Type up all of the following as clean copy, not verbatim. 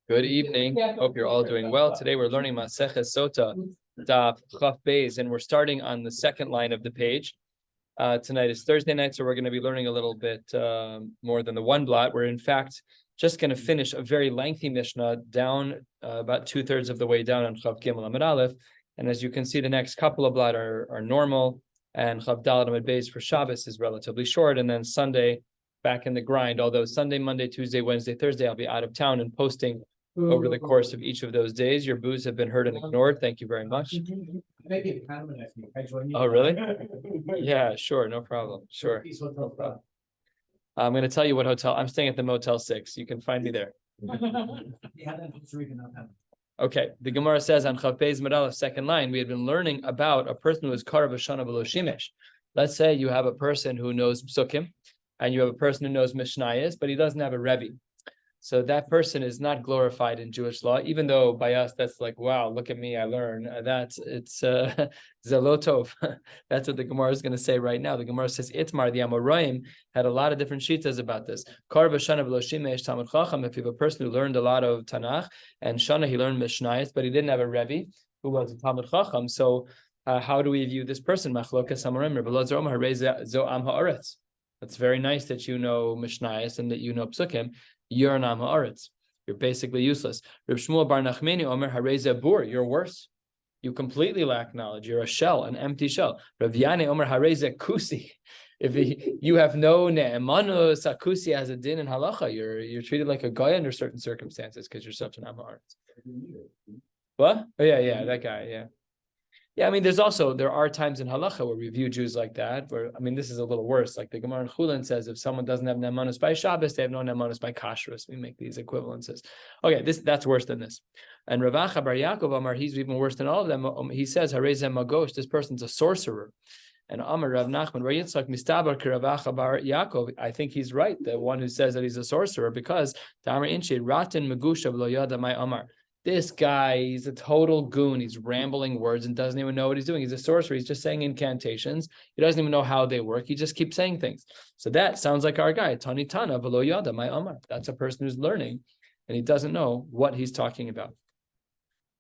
Good evening. Hope you're all doing well. Today we're learning Maseches Sotah, Daf Chaf Beis, and we're starting on the second line of the page. Tonight is Thursday night, so we're going to be learning a little bit more than the one blot. We're in fact just going to finish a very lengthy Mishnah down about 2/3 of the way down on Chaf Gimel Amud Aleph, and as you can see, the next couple of blot are normal, and Chaf Daled Amud Beis for Shabbos is relatively short, and then Sunday back in the grind. Although Sunday, Monday, Tuesday, Wednesday, Thursday, I'll be out of town and posting over the course of each of those days. Your boos have been heard and ignored. Thank you very much. Oh, really? Yeah, sure. No problem. Sure. No problem. I'm going to tell you what hotel. I'm staying at the Motel 6. You can find me there. Okay. The Gemara says on Chaf Beis Amud Aleph, second line, we had been learning about a person who is Karav Shana V'lo Shimesh. Let's say you have a person who knows Psukim, and you have a person who knows Mishnayos, but he doesn't have a Rebbe. So that person is not glorified in Jewish law, even though by us that's like, wow, look at me, I learn. It's Zelotov. That's what the Gemara is going to say right now. The Gemara says Itmar, the Amoraim, had a lot of different shitas about this. Karav Shana V'lo Shimesh Talmud Chacham. If you have a person who learned a lot of Tanakh, and Shana he learned Mishnayos, but he didn't have a Rebbe who was a Talmud Chacham. So how do we view this person? Machlokas Amoraim, Rabbi Elazar Omer, Harei zo am haaretz. It's very nice that you know Mishnayos and that you know Psukim. You're an am haaretz. You're basically useless. Reb Shmuel bar Nachmani Omer Harei ze bur. You're worse. You completely lack knowledge. You're a shell, an empty shell. Rav Yaneh Omer Harei ze kusi. If you have no ne'emanus, akusi has a din in halacha. You're treated like a guy under certain circumstances because you're such an am haaretz. What? Oh yeah, that guy. Yeah. Yeah, I mean, there are times in halacha where we view Jews like that, where, I mean, this is a little worse. Like the Gemara in Chulin says, if someone doesn't have ne'emanus by Shabbos, they have no ne'emanus by Kashrus. We make these equivalences. Okay, that's worse than this. And Rav Acha bar Yaakov Amar, he's even worse than all of them. He says, Harei ze magosh, this person's a sorcerer. And Amar Rav Nachman bar Yitzchak mistabar ki Rav Acha bar Yaakov, I think he's right, the one who says that he's a sorcerer, because Tamar Inshi, Ratin Megusha v'lo yada my Amar. This guy, he's a total goon. He's rambling words and doesn't even know what he's doing. He's a sorcerer. He's just saying incantations. He doesn't even know how they work. He just keeps saying things. So that sounds like our guy. Tani Tana v'lo yada my Amar. That's a person who's learning and he doesn't know what he's talking about.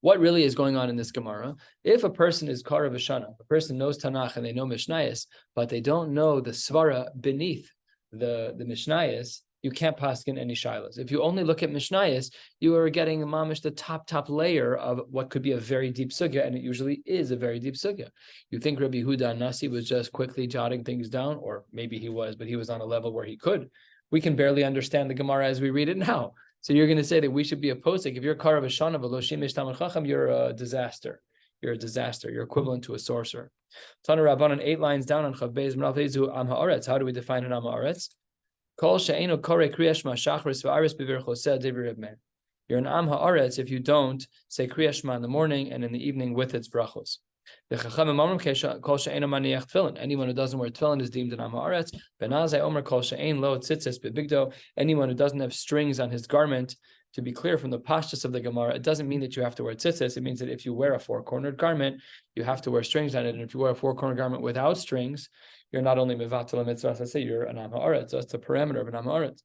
What really is going on in this Gemara? If a person is Karav Shana, a person knows Tanakh and they know Mishnayos, but they don't know the Svara beneath the Mishnayos, you can't paskin any shilas. If you only look at Mishnayos, you are getting mamish the top layer of what could be a very deep sugya, and it usually is a very deep sugya. You think Rabbi Huda Nasi was just quickly jotting things down, or maybe he was, but he was on a level where he could. We can barely understand the Gemara as we read it now. So you're going to say that we should be a posik. If you're Karav Shana v'lo shimesh Talmud Chacham, you're a disaster. You're a disaster. You're equivalent to a sorcerer. Tana Rabbanan, 8 lines down on Chaf Beis Amud Aleph, am haaretz. How do we define an am haaretz? You're an am haaretz if you don't say Kriya Shema in the morning and in the evening with its brachos. Anyone who doesn't wear tefillin is deemed an am haaretz. Anyone who doesn't have strings on his garment. To be clear from the pashtus of the Gemara, it doesn't mean that you have to wear tzitzis. It means that if you wear a 4-cornered garment, you have to wear strings on it. And if you wear a 4-cornered garment without strings, you're not only mevatel mitzvah, I say you're an am haaretz. So that's the parameter of an am haaretz.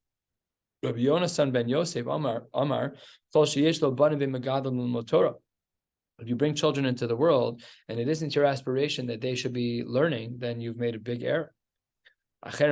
Rabbi Yonasan ben Yosef Amar Kol sheyesh lo banim v'megadol lilmod Torah. If you bring children into the world and it isn't your aspiration that they should be learning, then you've made a big error. Even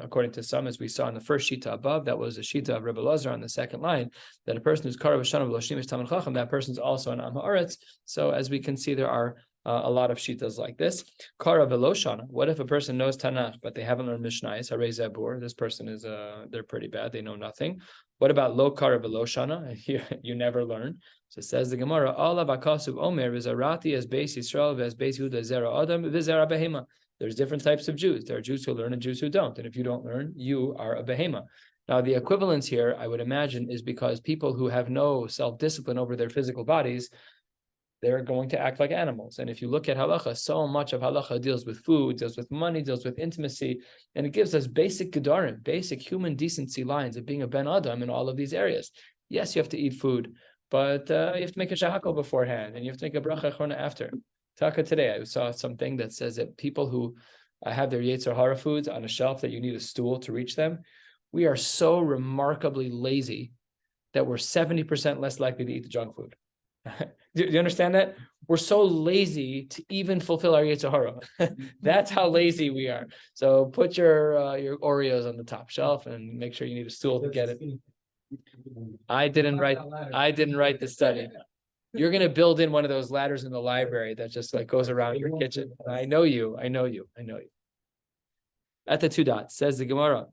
according to some, as we saw in the first shita above, that was a shita of Rabbi Elazar on the second line, that a person who's Karav Shana v'lo shimesh Talmud Chacham, that person's also an am haaretz. So as we can see, there are a lot of shitas like this. Karav v'lo shana. What if a person knows Tanakh but they haven't learned Mishnayos? Harei ze bur. This person is they're pretty bad. They know nothing. What about lo karav v'lo shana? You never learn. So says the Gemara, Alav akasuv omer v'zarati as beis Yisrael v'as beis Yehuda zera adam v'zera behema. There's different types of Jews. There are Jews who learn and Jews who don't. And if you don't learn, you are a behema. Now, the equivalence here, I would imagine, is because people who have no self-discipline over their physical bodies, they're going to act like animals. And if you look at halacha, so much of halacha deals with food, deals with money, deals with intimacy, and it gives us basic gedarim, basic human decency lines of being a ben adam in all of these areas. Yes, you have to eat food, but you have to make a shahakal beforehand, and you have to make a bracha achrona after. Taka today, I saw something that says that people who have their Yetzer Hara foods on a shelf that you need a stool to reach them, We are so remarkably lazy that we're 70% less likely to eat the junk food. Do you understand that? We're so lazy to even fulfill our Yetzer Hara. That's how lazy we are. So put your Oreos on the top shelf and make sure you need a stool to get it. I didn't write the study. You're gonna build in one of those ladders in the library that just like goes around your kitchen. I know you. At the two dots, says the Gemara.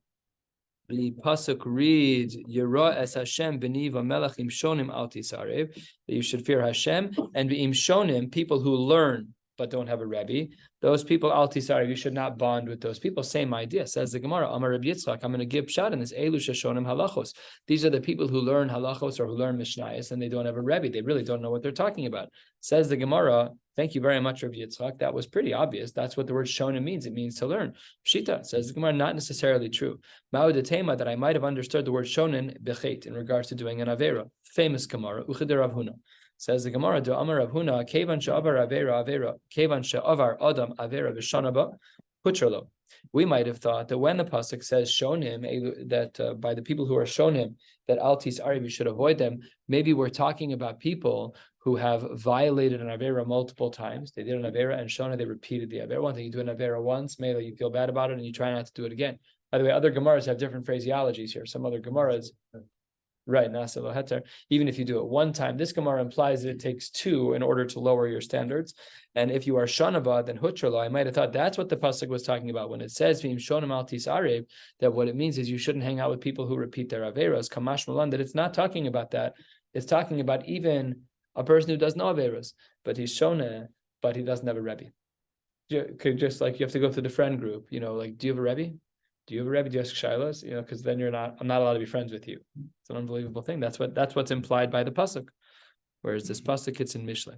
The pasuk reads, "Yira es Hashem b'niv hamelach im shonim al tisarev," that you should fear Hashem, and im shonim, people who learn but don't have a Rebbe, those people al tisarev, you should not bond with those people. Same idea, says the Gemara. Amar Rabbi Yitzchak, I'm going to give pshat in this. Elu sheshonim halachos. These are the people who learn halachos or who learn mishnayos, and they don't have a Rebbe. They really don't know what they're talking about. Says the Gemara. Thank you very much, Rabbi Yitzchak. That was pretty obvious. That's what the word shonim means. It means to learn. Pshita, says the Gemara, not necessarily true. Ma'odetema, that I might have understood the word shonin bechet in regards to doing an avera. Famous Gemara, Ucheder Rav Huna. Says the Gemara, Do Amar Rav Huna, Kevan she'avar avera, Kevan she'avar adam avera v'shanaba, putralo. We might have thought that when the pasuk says shonim, that by the people who are shonim, that al tisari, we should avoid them. Maybe we're talking about people who have violated an avera multiple times. They did an avera and shona, they repeated the avera. One thing, you do an avera once, maybe you feel bad about it and you try not to do it again. By the way, other Gemaras have different phraseologies here. Some other Gemaras, right, nasa lo heter, even if you do it one time, this Gemara implies that it takes two in order to lower your standards. And if you are shonaba, then hutralo, I might have thought that's what the pasuk was talking about when it says v'im shonim al tisarev, that what it means is you shouldn't hang out with people who repeat their averas. Kamash malan, that it's not talking about that. It's talking about even a person who does no averas, but he's shona, but he doesn't have a Rebbe. Just like you have to go through the friend group, like, do you have a Rebbe? Do you have a Rebbe? Do you ask Shilas? Because then I'm not allowed to be friends with you. It's an unbelievable thing. That's what's implied by the pasuk. Whereas this pasuk, it's in Mishle.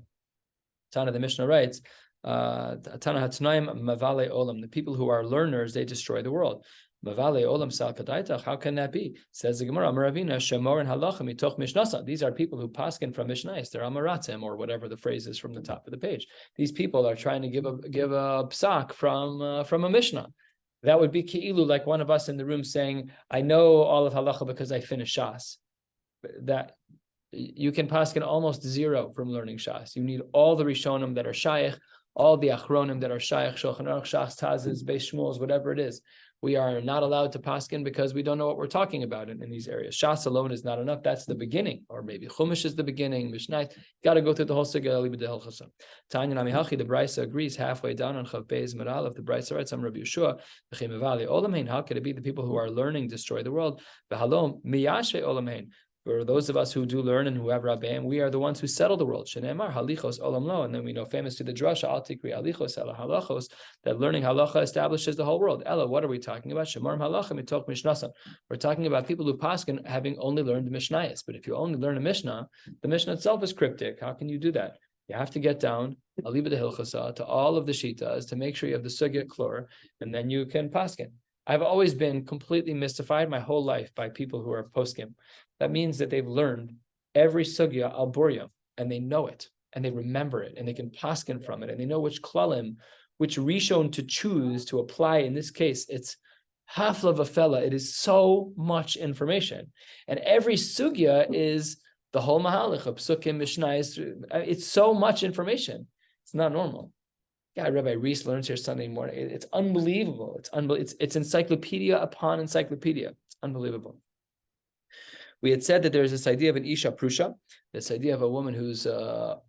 Tana, the Mishnah writes, Tana Hatznaim Mavale Olam, the people who are learners, they destroy the world. Mavale Olam Sal Kadaitach, how can that be? Says the Gemara, Amaravina, Shemor and Halachim, Mitoch Mishnasa. These are people who paskin from Mishnayos. They're Amaratim, or whatever the phrase is from the top of the page. These people are trying to give a psak from a Mishnah. That would be ki'ilu, like one of us in the room saying, I know all of halacha because I finished Shas. That you can paskin almost zero from learning Shas. You need all the Rishonim that are Shaykh, all the Achronim that are Shaykh, Shulchan Aruch, Shas, Tazes, Beis Shmuels, whatever it is. We are not allowed to paskin because we don't know what we're talking about in these areas. Shas alone is not enough. That's the beginning, or maybe Chumash is the beginning. Mishnah, got to go through the whole sugya. Tanya Namihachi, the Brisa agrees halfway down on Chav Beis Meral of the Brisa writes, "Am Rabbi Yeshua, how could it be the people who are learning destroy the world? V'halom miyashe olamhein." For those of us who do learn and who have Rabbeim, we are the ones who settle the world. Shenemar halichos olam lo, and then we know famous to the drasha al tikri halichos ela halachos, that learning halacha establishes the whole world. Ella, what are we talking about? Shemarim halacha mitok mishnasa. We're talking about people who paskin having only learned the mishnayos. But if you only learn a mishnah, the mishnah itself is cryptic. How can you do that? You have to get down aliba de hilchasa to all of the shitas to make sure you have the sugya klur, and then you can paskin. I've always been completely mystified my whole life by people who are poskim. That means that they've learned every sugya al burya, and they know it, and they remember it, and they can paskin from it, and they know which klalim, which rishon to choose to apply. In this case, it's hafla v'fela. It is so much information, and every sugya is the whole mahalich of psukim mishnayos. It's so much information. It's not normal. Yeah, Rabbi Reese learns here Sunday morning. It's unbelievable. It's encyclopedia upon encyclopedia. It's unbelievable. We had said that there's this idea of an isha prusha, this idea of a woman who's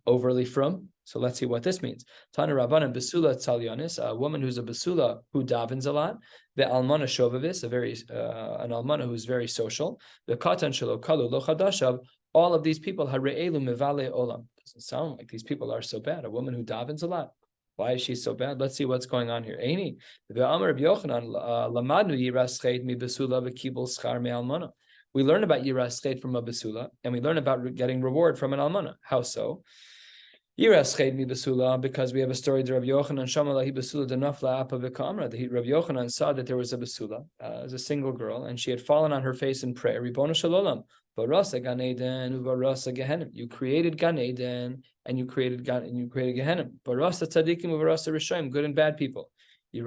overly frum. So let's see what this means. Tana Rabbanan besula tzalyanis, a woman who's a besula who davens a lot. The almana shovavis, an almana who's very social. The katan shelo kalu lo chadashav. All of these people hare'elu mevale olam. Doesn't sound like these people are so bad. A woman who davens a lot. Why is she so bad? Let's see what's going on here. Eini, the Amar Rabbi Yochanan lamadu yirascheit mi besula v'kibul schar me almana. We learn about yirascheit from a besula, and we learn about getting reward from an almana. How so? Yirascheit mi besula, because we have a story of Rabbi Yochanan shamalahi besula denafla apa v'kamra. Rabbi Yochanan saw that there was a besula, as a single girl, and she had fallen on her face in prayer. Ribono shalolam. Varasa Gan Eden, Uvarasa Gehenim. You created Gan Eden and you created Gehenim. Varasa Tzadikim, Uvarasa Rishayim, good and bad people. I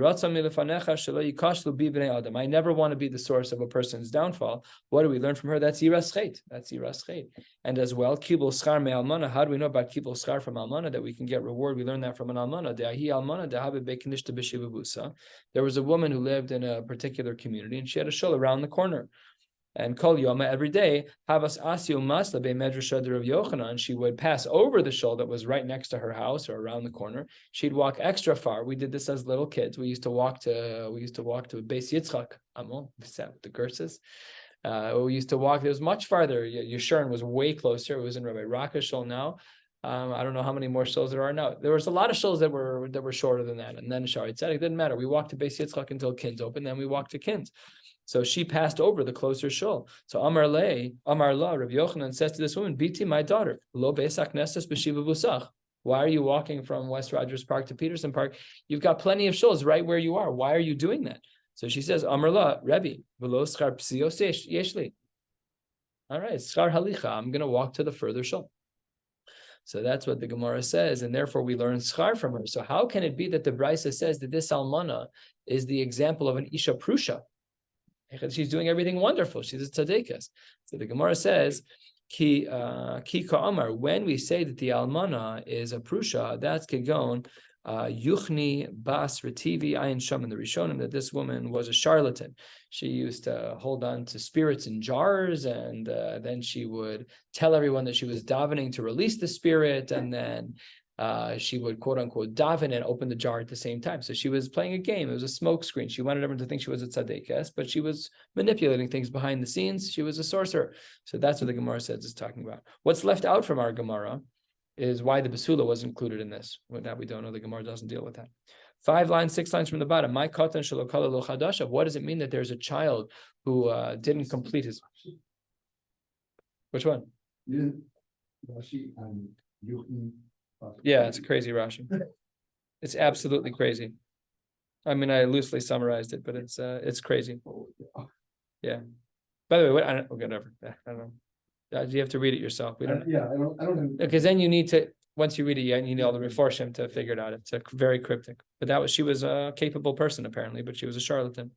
never want to be the source of a person's downfall. What do we learn from her? That's yiras chet. That's yiras chet. And as well, kibul schar me almana. How do we know about kibul schar from almana, that we can get reward? We learn that from an almana. There was a woman who lived in a particular community, and she had a shul around the corner. And kol yoma, every day, havas asio masla be medrasha de Rav Yochanan, she would pass over the shul that was right next to her house or around the corner. She'd walk extra far. We did this as little kids. We used to walk to Beis Yitzchak, the Gerses. We used to walk. It was much farther. Yeshurun was way closer. It was in Rabbi Raka's shul now. I don't know how many more shuls there are now. There was a lot of shuls that were shorter than that. And then Shari Tzedek, it didn't matter. We walked to Beis Yitzchak until Kin's open. Then we walked to Kin's. So she passed over the closer shul. So Amar La, Rabbi Yochanan says to this woman, Biti, my daughter, lo besak nestes b'shiva v'usach. Why are you walking from West Rogers Park to Peterson Park? You've got plenty of shuls right where you are. Why are you doing that? So she says, Amar La, Rebbe, v'lo schar psios yeshli. All right, schar halicha, I'm going to walk to the further shul. So that's what the Gemara says, and therefore we learn schar from her. So how can it be that the Brisa says that this almana is the example of an isha prusha? She's doing everything wonderful. She's a tzaddikas. So the Gemara says, ki ka'amar, when we say that the almana is a prusha, that's kegon yuchni bas retivi ayin sham in the Rishonim, that this woman was a charlatan. She used to hold on to spirits in jars, and then she would tell everyone that she was davening to release the spirit, and then she would quote unquote daven and open the jar at the same time. So she was playing a game. It was a smoke screen. She wanted everyone to think she was a tzaddikas, but she was manipulating things behind the scenes. She was a sorcerer. So that's what the Gemara says is talking about. What's left out from our Gemara is why the basula was included in this. Well, that we don't know. The Gemara doesn't deal with that. 6 lines from the bottom. My katan shalokala lo chadashav. What does it mean that there's a child who didn't complete his? Which one? Yeah, it's a crazy Rashi. It's absolutely crazy. I mean, I loosely summarized it, but it's crazy. Yeah. By the way, whatever. I don't know. You have to read it yourself. We don't. I don't. Because then you need to. Once you read it, you need all the Meforshim to figure it out. It's very cryptic. But she was a capable person apparently, but she was a charlatan.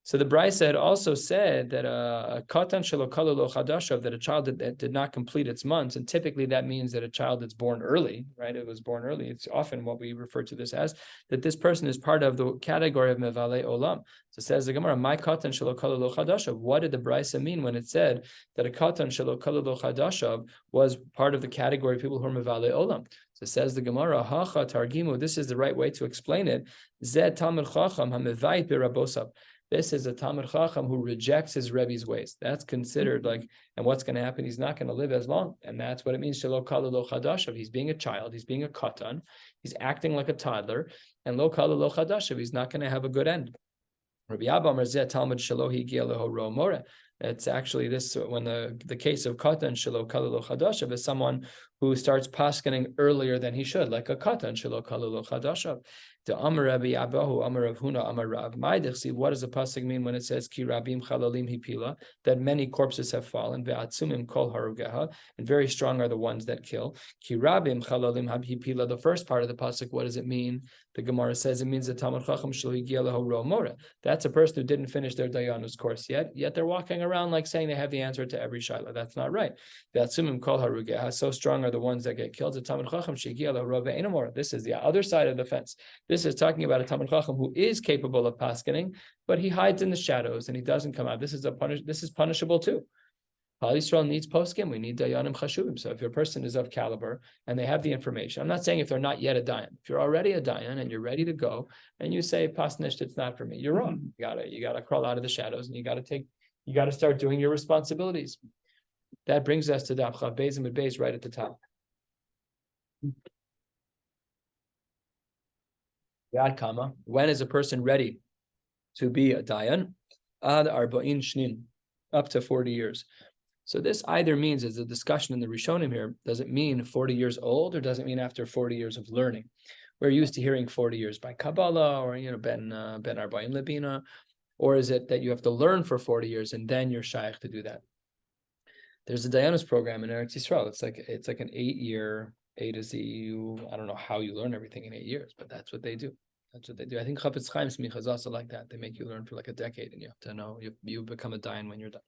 So the Brisa also said that a katan shalokala lo chadashav, that a child that did not complete its months, and typically that means that a child that's born early, right? It was born early. It's often what we refer to this as, that this person is part of the category of mevale olam. So says the Gemara, my katan shalokala lo chadashav. What did the Brisa mean when it said that a katan shalokala lo chadashav was part of the category of people who are mevale olam? So says the Gemara, hacha targimu. This is the right way to explain it. Zed talmid chacham hamevayit birabosav. This is a Talmid Chacham who rejects his Rebbe's ways. That's considered like, and what's going to happen? He's not going to live as long. And that's what it means, Shelo Kala Lo Chadashav. He's being a child. He's being a katan. He's acting like a toddler. And Lo Kala Lo Chadashav, he's not going to have a good end. Rabbi Abba Merzeh Talmud Shelo Higia Leho Ro More. It's actually this, when the case of katan Shelo Kala Lo Chadashav is someone who starts paskening earlier than he should, like a katan Shelo Kala Lo Chadashav. The Amar Rabbi Abahu, Amar Rav Huna, Amar Rav Ma'idich. What does the pasuk mean when it says Ki Rabim Chalalim Hipila, that many corpses have fallen, Ve'atzumim Kol Harugeha, and very strong are the ones that kill. Ki Rabim Chalalim Hipila. The first part of the pasuk, what does it mean? The Gemara says it means the Talmud Chacham Shelo Higia Leho Ro More. That's a person who didn't finish their Dayanus course yet they're walking around like saying they have the answer to every shaila. That's not right. Ve'atzumim Kol Harugeha. So strong are the ones that get killed. The Talmud Chacham Shehigia Leho Ro Ve'eino More. This is the other side of the fence. This is talking about a Talmid Chacham who is capable of paskening, but he hides in the shadows and he doesn't come out. This is punishable too. Klal Yisrael needs poskim. We need dayanim chashuvim. So if your person is of caliber and they have the information, I'm not saying if they're not yet a dayan. If you're already a dayan and you're ready to go, and you say pasnisht, it's not for me, you're wrong. You gotta crawl out of the shadows and you gotta start doing your responsibilities. That brings us to Daf Chav Beis and Beis right at the top. Yad Kama. When is a person ready to be a dayan? Ad arba'in shnin, up to 40 years. So this either means, as a discussion in the Rishonim here, does it mean 40 years old or does it mean after 40 years of learning? We're used to hearing 40 years by Kabbalah or ben arba'in lebina, or is it that you have to learn for 40 years and then you're shaykh to do that? There's a Dayanus program in Eretz Yisrael. It's like an 8-year A to Z. I don't know how you learn everything in 8 years, but that's what they do. That's what they do. I think Chafetz Chaim Smicha is also like that. They make you learn for like a decade, and you have to know you become a dayan when you're done.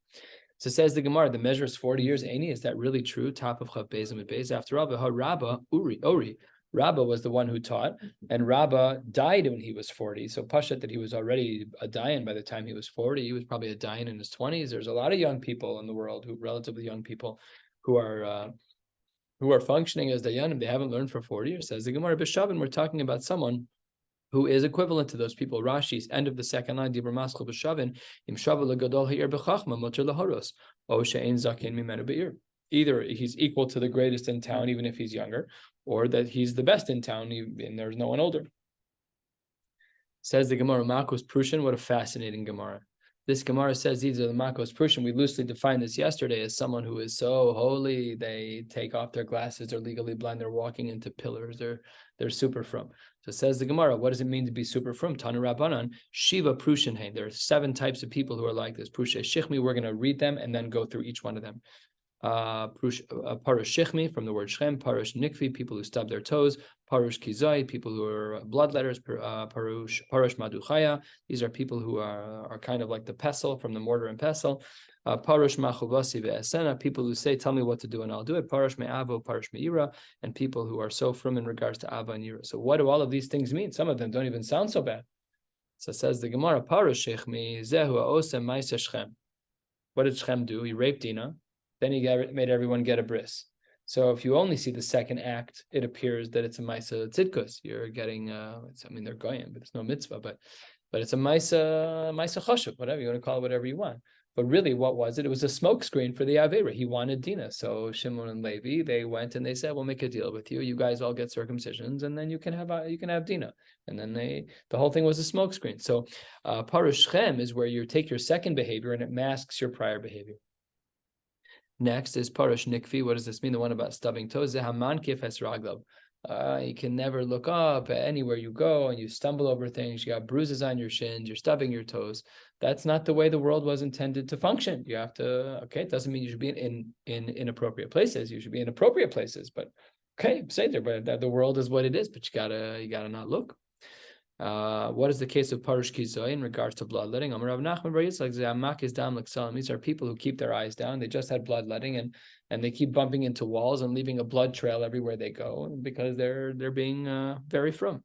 So says the Gemara, the measure is 40 years. Aini, is that really true? Top of Chav Beis and Beis. After all, Rabba Uri. Rabba was the one who taught, and Rabba died when he was 40. So Pashat that he was already a dayan by the time he was 40. He was probably a dayan in his 20s. There's a lot of young people in the world, relatively young people, who are functioning as dayanim. They haven't learned for 40 years. Says the Gemara B'Shavin, we're talking about someone who is equivalent to those people. Rashi's end of the second line, Dibur Maschel B'Shavin, Im Shavu L'Gadol Ha'ir B'Chachma Moter L'Horos, O She'ein Zaken Mimenu Be'ir. Either he's equal to the greatest in town, even if he's younger, or that he's the best in town, and there's no one older. Says the Gemara, Makos Prushin, what a fascinating Gemara. This Gemara says these are the Makos Prushin. We loosely defined this yesterday as someone who is so holy, they take off their glasses, they're legally blind, they're walking into pillars, they're super from. So says the Gemara, what does it mean to be super from? Tanu Rabbanan, Shiva Prushin Hain. There are 7 types of people who are like this. Prusha Shichmi, we're going to read them and then go through each one of them. Parush Shichmi, from the word Shem, Parush Nikvi, people who stub their toes, Parush Kizai, people who are bloodletters, Parush Maduchaya, these are people who are kind of like the pestle, from the mortar and pestle, Parush Machuvasi Ve'esena, people who say, tell me what to do and I'll do it, Parush Me'avo, Parush Me'ira, and people who are so from in regards to Ava and Yira. So what do all of these things mean? Some of them don't even sound so bad. So says the Gemara, Parush Shichmi, Zehu Osem Maisa Shchem. What did Shchem do? He raped Dinah. Then he made everyone get a bris. So if you only see the second act, it appears that it's a Maisa Tzidkus. You're getting, they're goyim, but it's no mitzvah, but it's a Maisa Choshev, whatever, you want to call it whatever you want. But really, what was it? It was a smokescreen for the Avera. He wanted Dinah. So Shimon and Levi, they went and they said, we'll make a deal with you. You guys all get circumcisions, and then you can have Dinah. And then the whole thing was a smokescreen. So Parush Shem is where you take your second behavior and it masks your prior behavior. Next is Parush Nikvi. What does this mean? The one about stubbing toes. You can never look up anywhere you go, and you stumble over things. You got bruises on your shins. You're stubbing your toes. That's not the way the world was intended to function. You have to. Okay, it doesn't mean you should be in inappropriate places. You should be in appropriate places. But okay, say there. But the world is what it is. But you gotta not look. What is the case of Parush Kizoy in regards to bloodletting? These are people who keep their eyes down. They just had bloodletting, and they keep bumping into walls and leaving a blood trail everywhere they go because they're being very from.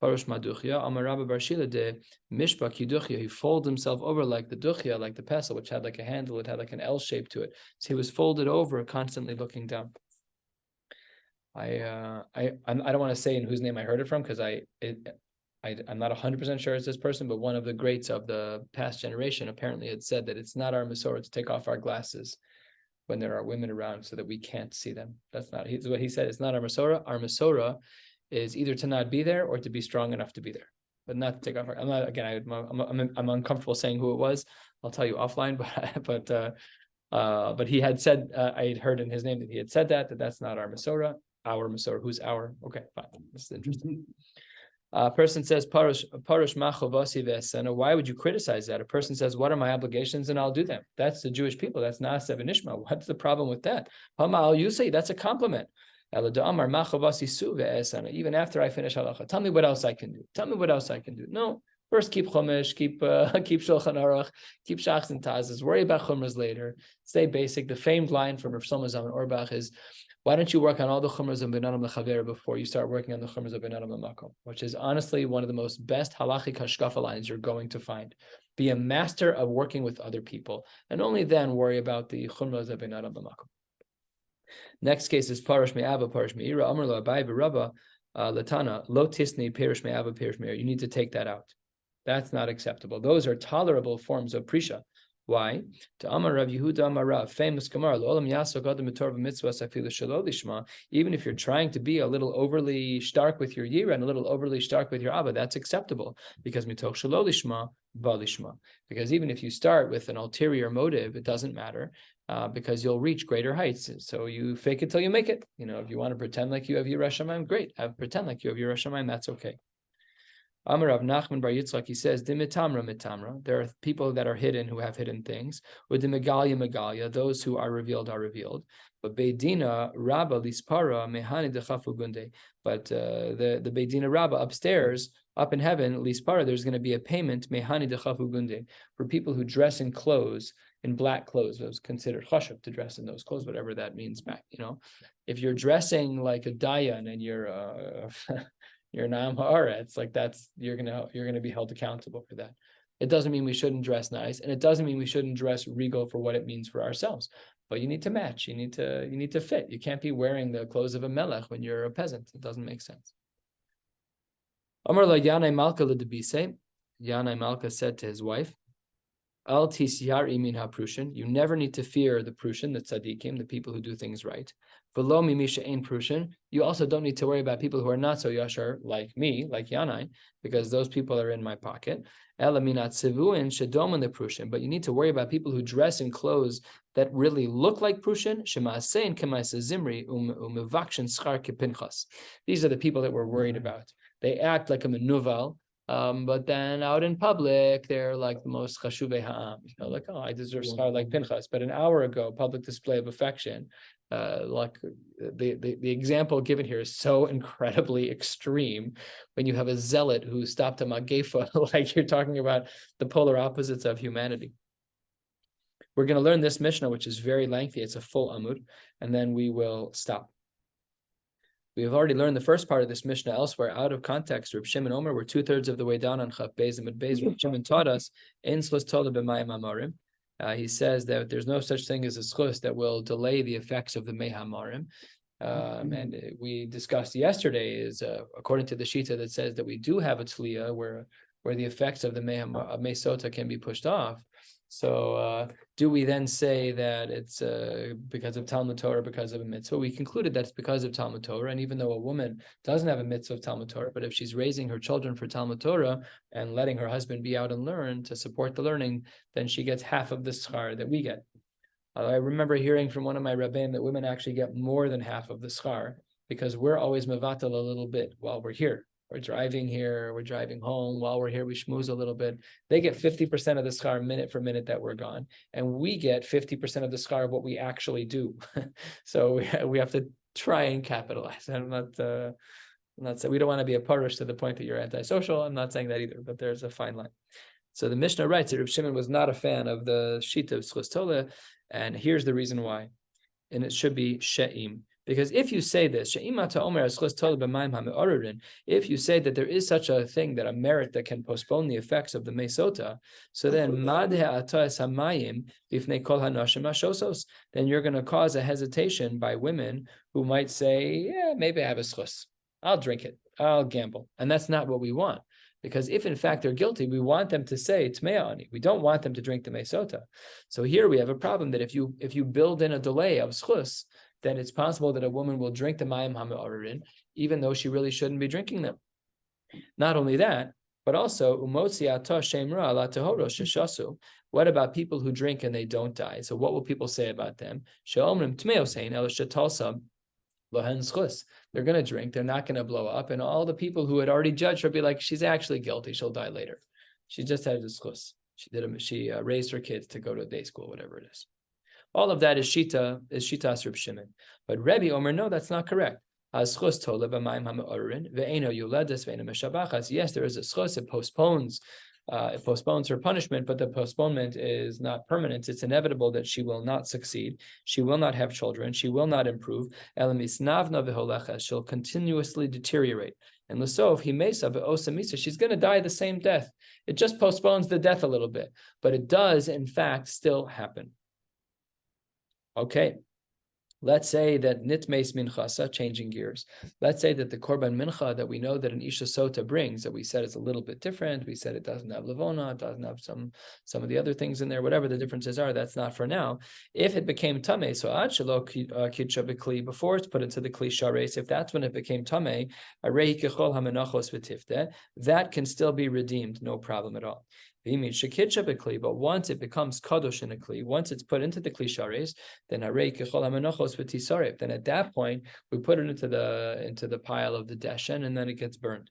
Parush Maduchya, Amar Rabba Barshila de Mishpa Kiduchya. He folded himself over like the duchya, like the pestle, which had like a handle. It had like an L shape to it. So he was folded over, constantly looking down. I don't want to say in whose name I heard it from because I'm not 100% sure it's this person, but one of the greats of the past generation apparently had said that it's not our Masorah to take off our glasses when there are women around so that we can't see them. That's not what he said. It's not our Masorah. Our Masorah is either to not be there or to be strong enough to be there, but not to take off our. I'm uncomfortable saying who it was. I'll tell you offline, but he had said, I had heard in his name that he had said that's not our Masorah. Our Masorah. Who's our? Okay, fine. This is interesting. Person says, Parush Machovasi Vesena. Why would you criticize that? A person says, what are my obligations? And I'll do them. That's the Jewish people. That's Naasev and Ishma. What's the problem with that? You say that's a compliment. Even after I finish halacha, tell me what else I can do. No, first keep Chumash, keep Shulchan Aruch, keep Shachs and Tazes. Worry about Chumras later. Stay basic. The famed line from Rav Shlomo Zalman Auerbach is, why don't you work on all the chumras of Bein Adam L'Chaver before you start working on the chumras of Bein Adam L'Makom, which is honestly one of the most best halachic hashkafa lines you're going to find. Be a master of working with other people, and only then worry about the chumras of Bein Adam L'Makom. Next case is Parush Me'ava, Parush Me'ira, Amar Lo Abai V'Rabba Latana, Lo Tisni, Parush Me'ava, Parush Me'ira. You need to take that out. That's not acceptable. Those are tolerable forms of prisha. Why? To Amar Rav Yehuda Amar Rav, famous Gemara, L'olam yasok adam b'torah v'mitzvah afilu shelo lishma. Even if you're trying to be a little overly stark with your yira and a little overly stark with your abba, that's acceptable because mitoch shelo lishma ba lishma. Because even if you start with an ulterior motive, it doesn't matter because you'll reach greater heights. So you fake it till you make it. If you want to pretend like you have Yirah Shamayim, great. Pretend like you have Yirah Shamayim. That's okay. Amar Rav Nachman Bar Yitzchak, he says, Dimitamra mitamra. There are people that are hidden who have hidden things. With the megalia megalia, those who are revealed are revealed. But Beidina Rabba Lispara Mehani Dechafu Gunde. But the Beidina Rabba upstairs, up in heaven, Lispara, there's going to be a payment Mehani Dechafu Gunde for people who dress in clothes, in black clothes. It was considered chashuv to dress in those clothes, whatever that means back. If you're dressing like a dayan and you're you're Na'am Haaretz, like you're gonna be held accountable for that. It doesn't mean we shouldn't dress nice, and it doesn't mean we shouldn't dress regal for what it means for ourselves. But you need to match. You need to fit. You can't be wearing the clothes of a melech when you're a peasant. It doesn't make sense. Amar la Yanai Malka l'debise. Yanai Malka said to his wife, Al tisyar imin ha-prushin. You never need to fear the prushin, the tzaddikim, the people who do things right. V'lo mimisha ein prushin. You also don't need to worry about people who are not so yashar, like me, like Yanai, because those people are in my pocket. Ela minat tzivuin shedoman the prushin. But you need to worry about people who dress in clothes that really look like prushin. Shema'asein k'maisa zimri u'mevakshin schar kepinchas. These are the people that we're worried about. They act like a menuval. But then out in public, they're like the most chashuvei ha'am. Like, oh, I deserve schar like Pinchas. But an hour ago, public display of affection, like the example given here is so incredibly extreme. When you have a zealot who stopped a magefa, like you're talking about the polar opposites of humanity. We're going to learn this Mishnah, which is very lengthy. It's a full amud, and then we will stop. We have already learned the first part of this Mishnah elsewhere out of context. Reb Shimon Omer, we're 2/3 of the way down on Chaf Beis and Mid Beis. Reb Shimon taught us, Ein schus tola b'mayim hamarim. He says that there's no such thing as a schus that will delay the effects of the mei hamarim. And we discussed yesterday is according to the Shita that says that we do have a tzliya where the effects of the mei Sotah can be pushed off. So do we then say that it's because of Talmud Torah, because of a mitzvah? We concluded that's because of Talmud Torah, and even though a woman doesn't have a mitzvah of Talmud Torah, but if she's raising her children for Talmud Torah and letting her husband be out and learn to support the learning, then she gets half of the schar that we get. I remember hearing from one of my rabbeim that women actually get more than half of the schar because we're always mevatel a little bit while we're here. We're driving here, we're driving home. While we're here, we schmooze a little bit. They get 50% of the schar minute for minute that we're gone. And we get 50% of the schar of what we actually do. So we have to try and capitalize. I'm not saying we don't want to be a parish to the point that you're antisocial. I'm not saying that either, but there's a fine line. So the Mishnah writes that Reb Shimon was not a fan of the Shita of Schus Tola, and here's the reason why. And it should be She'im. Because if you say this, if you say that there is such a thing, that a merit that can postpone the effects of the mei Sotah, so then then you're going to cause a hesitation by women who might say, yeah, maybe I have a schus. I'll drink it. I'll gamble. And that's not what we want. Because if in fact they're guilty, we want them to say Tmea ani. We don't want them to drink the mei Sotah. So here we have a problem that if you build in a delay of schus, then it's possible that a woman will drink the mayim ha'me'orerin, even though she really shouldn't be drinking them. Not only that, but also, what about people who drink and they don't die? So what will people say about them? They're going to drink, they're not going to blow up, and all the people who had already judged her will be like, she's actually guilty, she'll die later. She just had a schus. She raised her kids to go to day school, whatever it is. All of that is Shitas Reb Shimon. But Rebbe Omer, no, that's not correct. Yes, there is a schus, it postpones her punishment, but the postponement is not permanent. It's inevitable that she will not succeed. She will not have children. She will not improve. She'll continuously deteriorate. And Lasov, she's going to die the same death. It just postpones the death a little bit, but it does, in fact, still happen. Okay, let's say that nitmeis minchasa, changing gears. Let's say that the korban mincha that we know that an isha sota brings, that we said it's a little bit different. We said it doesn't have levona, it doesn't have some of the other things in there, whatever the differences are, that's not for now. If it became tameh, so ad shelo kitcha b'kli, before it's put into the kli shares, if that's when it became tameh, arei kechol hamenachos v'tifte, that can still be redeemed, no problem at all. But once it becomes kadosh in a kli, once it's put into the kli shares, then then at that point we put it into the pile of the deshen, and then it gets burned.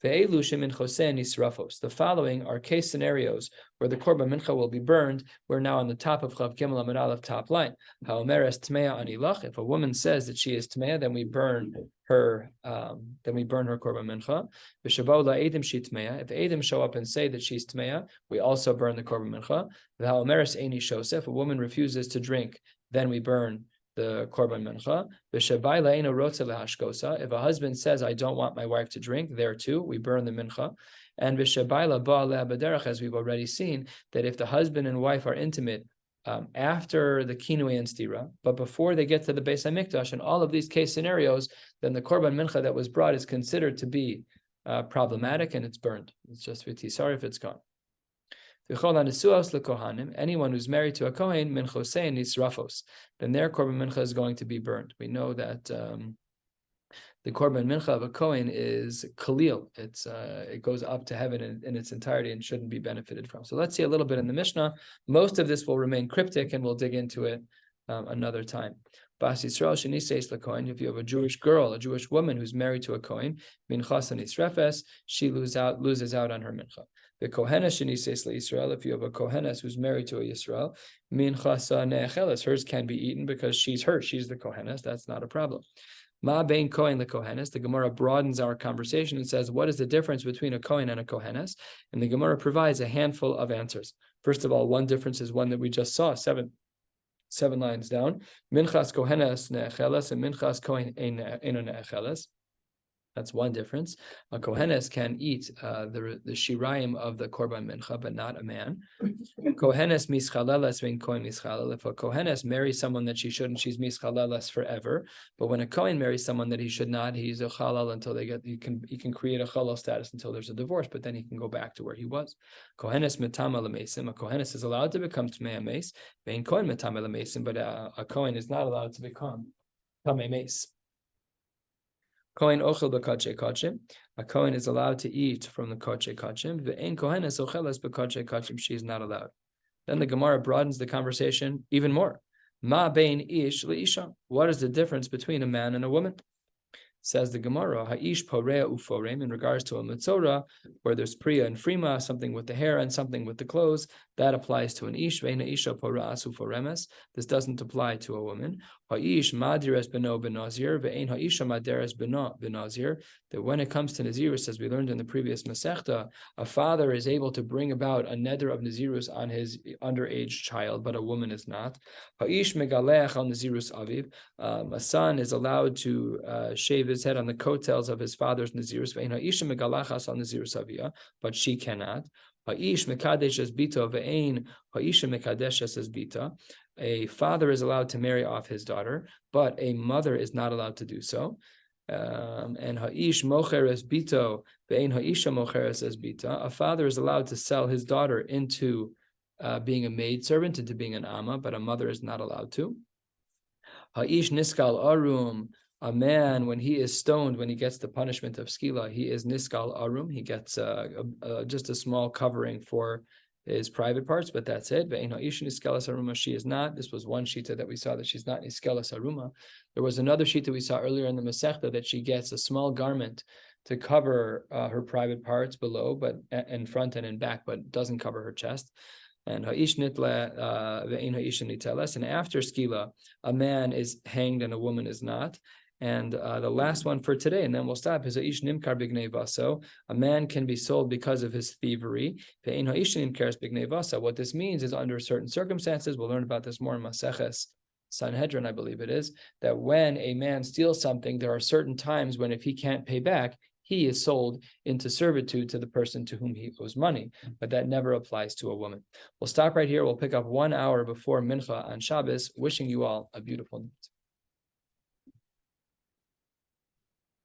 The following are case scenarios where the korban mincha will be burned. We're now on the top of Chav Gimel Amud Aleph, top line. If a woman says that she is tmeya, then we burn her. Then we burn her korban mincha. If Eidim show up and say that she's tmeya, we also burn the korban mincha. If a woman refuses to drink, then we burn the korban mincha. If a husband says, I don't want my wife to drink, there too, we burn the mincha. And as we've already seen, that if the husband and wife are intimate after the kinui and stira, but before they get to the Beis HaMikdash, in all of these case scenarios, then the korban mincha that was brought is considered to be problematic and it's burned. It's just v'tisar if it's gone. Anyone who's married to a kohen, minchosein nisrafos, then their korban mincha is going to be burned. We know that the korban mincha of a kohen is kalil. It goes up to heaven in its entirety and shouldn't be benefited from. So let's see a little bit in the Mishnah. Most of this will remain cryptic, and we'll dig into it another time. Bas Yisrael sheniseis lakohen. If you have a Jewish girl, a Jewish woman who's married to a kohen, minchas nisrefes, she loses out on her mincha. The kohenes sheniseis laYisrael. If you have a kohenes who's married to a Yisrael, minchasa ne'echeles, hers can be eaten because she's the kohenes. That's not a problem. Ma bein kohen lekohenes. The Gemara broadens our conversation and says, what is the difference between a kohen and a kohenes? And the Gemara provides a handful of answers. First of all, one difference is one that we just saw, seven lines down. Minchas kohenes ne'echeles and minchas kohen eino ne'echeles. That's one difference. A kohenes can eat the shirayim of the korban mincha, but not a man. Kohenes mischaleles vein kohen mischalel. If a kohenes marries someone that she shouldn't, she's mischaleles forever. But when a kohen marries someone that he should not, he's a halal until he can create a halal status until there's a divorce, but then he can go back to where he was. Kohenes metama lemesim. A kohenes is allowed to become tmei meis. Vein kohen metama lemesim, but a kohen is not allowed to become tamei meis. Kohen ochel b'kadshe kachim. A kohen is allowed to eat from the kadshe kachim. Ve'en kohenes ocheles b'kadshe kachim. She is not allowed. Then the Gemara broadens the conversation even more. Ma bein ish leisha. What is the difference between a man and a woman? Says the Gemara, Ha'ish porea uforem, in regards to a metzora, where there's priya and frima, something with the hair and something with the clothes, that applies to an ish. Ve'ena isha poreas uforemes. This doesn't apply to a woman. Ha'ish madires beno benazir, ve'en ha'isha madires beno benazir. That when it comes to nazirus, as we learned in the previous Masechta, a father is able to bring about a neder of nazirus on his underage child, but a woman is not. Ha'ish megalech al nazirus aviv. A son is allowed to shave his head on the coattails of his father's nazirus, but she cannot. A father is allowed to marry off his daughter, but a mother is not allowed to do so. And ha'ish mocheres bito ve'ein ha'isha mocheres es bita. A father is allowed to sell his daughter into being a maidservant, into being an amma, but a mother is not allowed to. Ha'ish niskal arum. A man, when he is stoned, when he gets the punishment of skila, he is niskal arum. He gets just a small covering for his private parts, but that's it. She is not. This was one shita that we saw that she's not niskelas aruma. There was another shita we saw earlier in the Masechta that she gets a small garment to cover her private parts below, but in front and in back, but doesn't cover her chest. And ha'ish nitla ve'ein ha'isha niteles. And after skila, a man is hanged and a woman is not. And the last one for today, and then we'll stop, is ha'ish nimkar b'gnei vaso. A man can be sold because of his thievery. Ve'ein ha'ish nimkares b'gnei vaso. What this means is under certain circumstances, we'll learn about this more in Maseches Sanhedrin, I believe it is, that when a man steals something, there are certain times when if he can't pay back, he is sold into servitude to the person to whom he owes money, but that never applies to a woman. We'll stop right here. We'll pick up 1 hour before Mincha on Shabbos. Wishing you all a beautiful night.